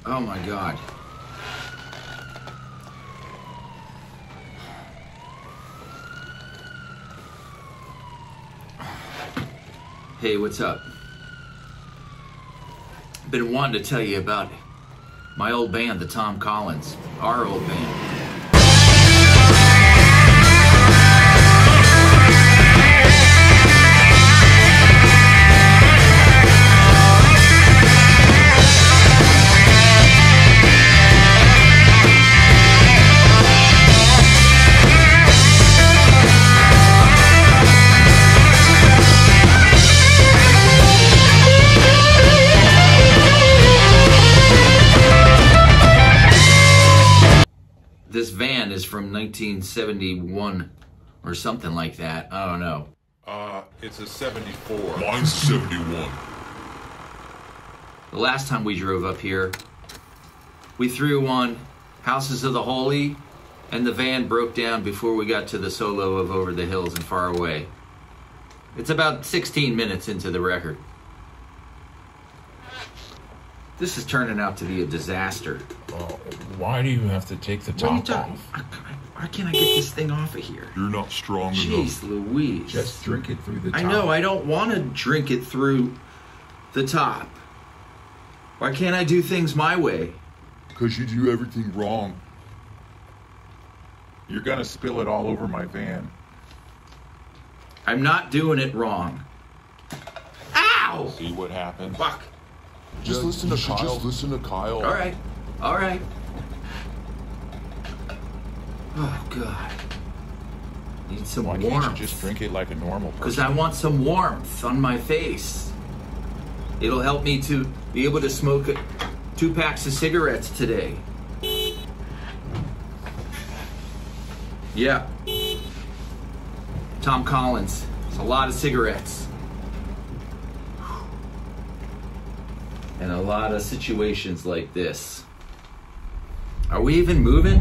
Oh my God. Hey, what's up? Been wanting to tell you about my old band, the Tom Collins, our old band. This van is from 1971 or something like that. I don't know. It's a 74. Mine's 71. The last time we drove up here, we threw on Houses of the Holy, and the van broke down before we got to the solo of Over the Hills and Far Away. It's about 16 minutes into the record. This is turning out to be a disaster. Why do you have to take the top off? Why can't I get this thing off of here? You're not strong Jeez enough. Louise. Just drink it through the top. I know, I don't want to drink it through the top. Why can't I do things my way? Because you do everything wrong. You're gonna spill it all over my van. I'm not doing it wrong. Ow! See what happens? Fuck. Just listen to Kyle. Just listen to Kyle. All right. All right. Oh, God. Need some Why warmth. can't you just drink it like a normal person? Because I want some warmth on my face. It'll help me to be able to smoke 2 packs of cigarettes today. Yeah. Tom Collins. It's a lot of cigarettes. And a lot of situations like this. Are we even moving?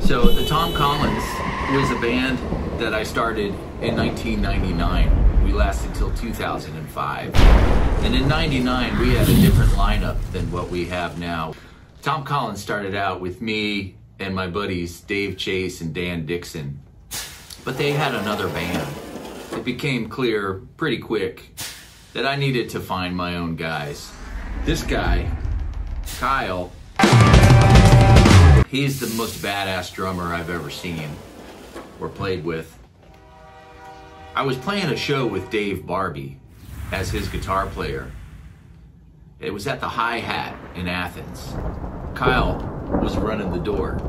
So the Tom Collins was a band that I started in 1999. We lasted till 2005. And in 99, we had a different lineup than what we have now. Tom Collins started out with me and my buddies Dave Chase and Dan Dixon. But they had another band. It became clear pretty quick that I needed to find my own guys. This guy, Kyle, he's the most badass drummer I've ever seen or played with. I was playing a show with Dave Barbie as his guitar player. It was at the Hi-Hat in Athens. Kyle was running the door.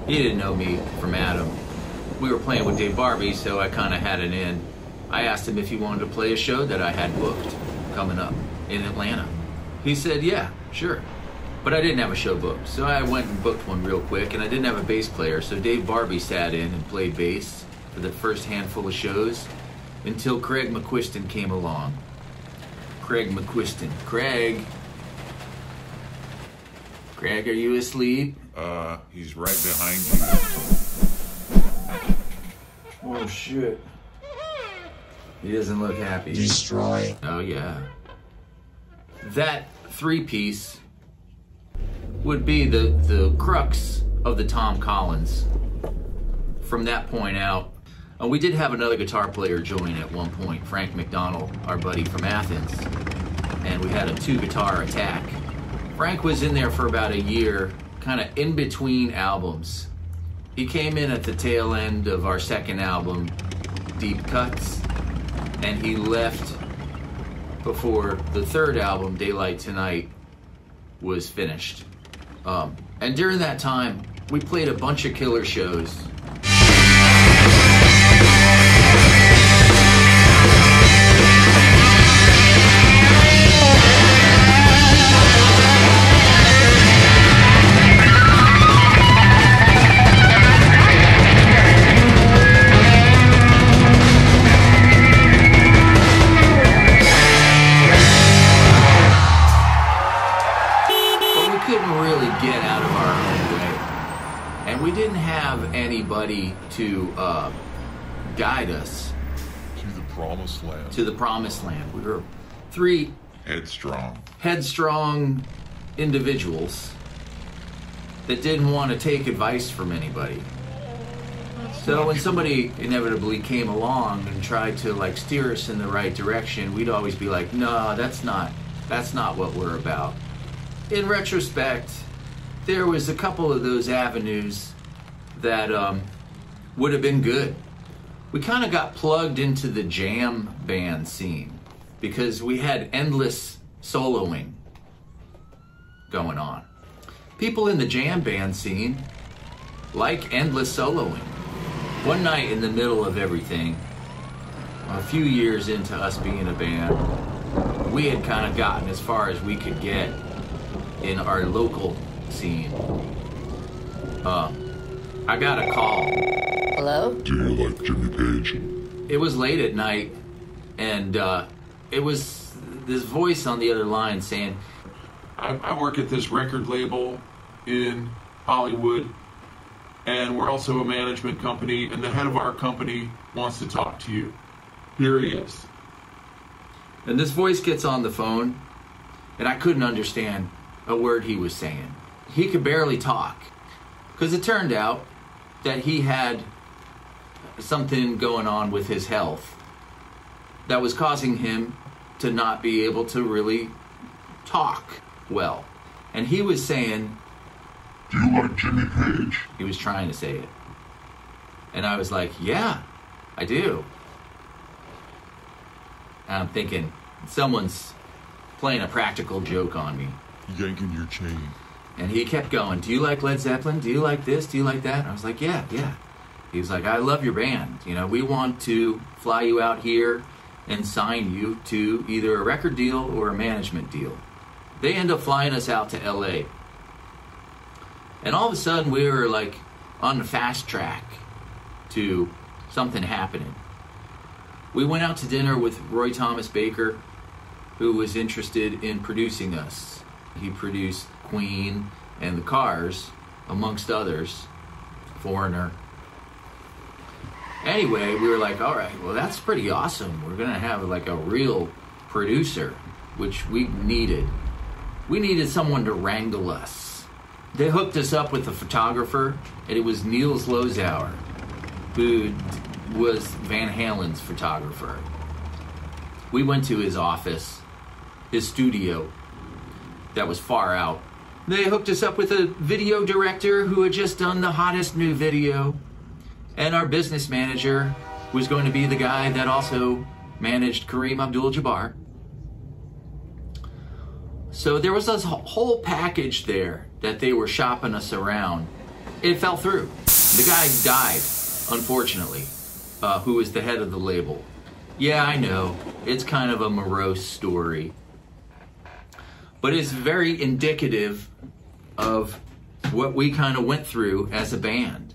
He didn't know me from Adam. We were playing with Dave Barbie, so I kind of had it in. I asked him if he wanted to play a show that I had booked coming up in Atlanta. He said, yeah, sure. But I didn't have a show booked, so I went and booked one real quick, and I didn't have a bass player, so Dave Barbie sat in and played bass for the first handful of shows until Craig McQuiston came along. Craig McQuiston. Craig, are you asleep? He's right behind you. Oh, shit. He doesn't look happy. Destroy. Oh, yeah. That 3-piece would be the crux of the Tom Collins from that point out. We did have another guitar player join at one point, Frank McDonald, our buddy from Athens, and we had a 2-guitar attack. Frank was in there for about a year, kind of in between albums. He came in at the tail end of our second album, Deep Cuts, and he left before the third album, Daylight Tonight, was finished. And during that time, we played a bunch of killer shows. Get out of our own way, and we didn't have anybody to guide us To the promised land. to the promised land. We were three Headstrong. headstrong individuals that didn't want to take advice from anybody. So when somebody inevitably came along and tried to like steer us in the right direction, we'd always be like, no, that's not what we're about. In retrospect, there was a couple of those avenues that would have been good. We kind of got plugged into the jam band scene because we had endless soloing going on. People in the jam band scene like endless soloing. One night in the middle of everything, a few years into us being a band, we had kind of gotten as far as we could get in our local scene. I got a call. Hello? Do you like Jimmy Page? It was late at night, and it was this voice on the other line saying, I work at this record label in Hollywood, and we're also a management company, and the head of our company wants to talk to you. Here he is. and this voice gets on the phone, and I couldn't understand a word he was saying. He could barely talk, because it turned out that he had something going on with his health that was causing him to not be able to really talk well. And he was saying, Do you like Jimmy Page? he was trying to say it. And I was like, yeah, I do. And I'm thinking, someone's playing a practical joke on me. Yanking your chain. And he kept going, do you like Led Zeppelin? Do you like this? Do you like that? I was like, yeah. He was like, I love your band. You know, we want to fly you out here and sign you to either a record deal or a management deal. They end up flying us out to LA. And all of a sudden we were like on the fast track to something happening. We went out to dinner with Roy Thomas Baker, who was interested in producing us. He produced Queen and the Cars, amongst others, Foreigner. Anyway, we were like, all right, well, that's pretty awesome. We're going to have like a real producer, which we needed. We needed someone to wrangle us. They hooked us up with a photographer, and it was Niels Lozauer, who was Van Halen's photographer. We went to his office, his studio, that was far out. They hooked us up with a video director who had just done the hottest new video, and our business manager was going to be the guy that also managed Kareem Abdul-Jabbar. So there was this whole package there that they were shopping us around. It fell through. The guy died, unfortunately, who was the head of the label. Yeah, I know, it's kind of a morose story, but it's very indicative of what we kind of went through as a band.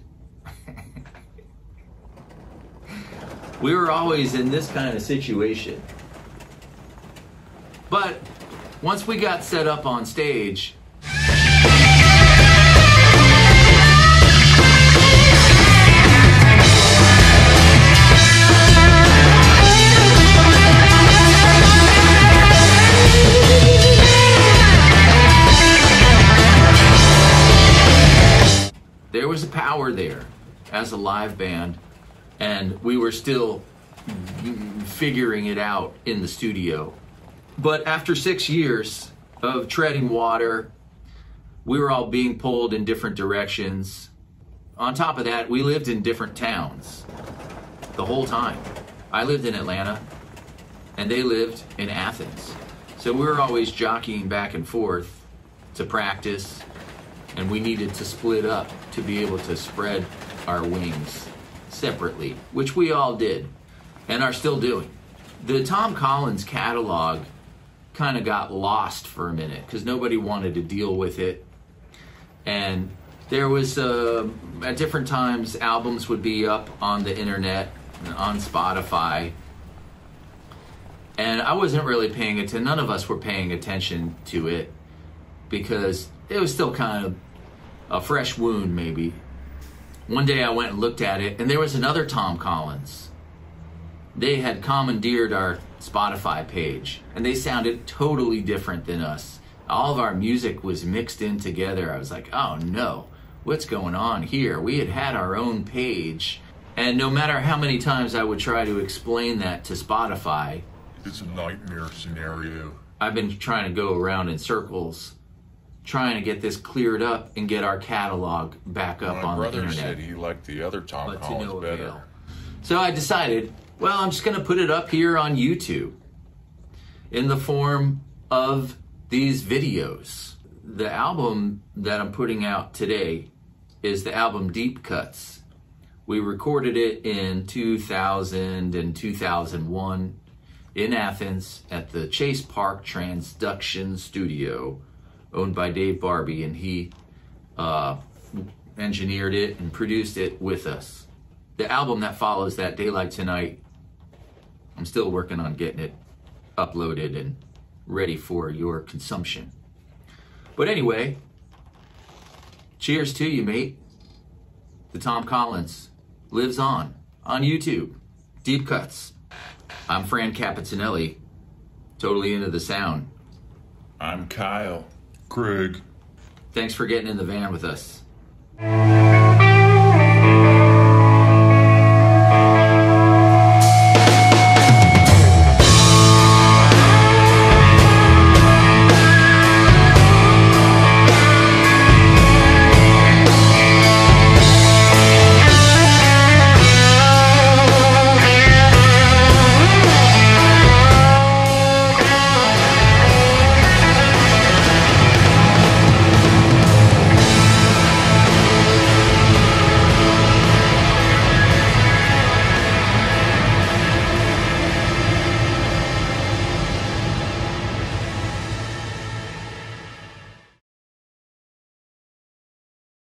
We were always in this kind of situation. But once we got set up on stage, there was a power there as a live band, and we were still figuring it out in the studio. But after 6 years of treading water, we were all being pulled in different directions. On top of that, we lived in different towns the whole time. I lived in Atlanta, and they lived in Athens. So we were always jockeying back and forth to practice, and we needed to split up to be able to spread our wings separately, which we all did and are still doing. The Tom Collins catalog kind of got lost for a minute because nobody wanted to deal with it. And there was, at different times, albums would be up on the internet, on Spotify. And I wasn't really paying attention, none of us were paying attention to it because it was still kind of a fresh wound maybe. one day I went and looked at it, and there was another Tom Collins. They had commandeered our Spotify page, and they sounded totally different than us. All of our music was mixed in together. I was like, oh no, what's going on here? We had our own page, and no matter how many times I would try to explain that to Spotify, It's a nightmare scenario. I've been trying to go around in circles, trying to get this cleared up and get our catalog back up My on the brother internet. said he liked the other Tom But to Collins no better. avail. So I decided, well, I'm just going to put it up here on YouTube in the form of these videos. The album that I'm putting out today is the album Deep Cuts. We recorded it in 2000 and 2001 in Athens at the Chase Park Transduction Studio, owned by Dave Barbie, and he engineered it and produced it with us. The album that follows that, Daylight Tonight, I'm still working on getting it uploaded and ready for your consumption. But anyway, cheers to you, mate. The Tom Collins lives on YouTube. Deep Cuts. I'm Fran Capitanelli, totally into the sound. I'm Kyle. Craig. Thanks for getting in the van with us.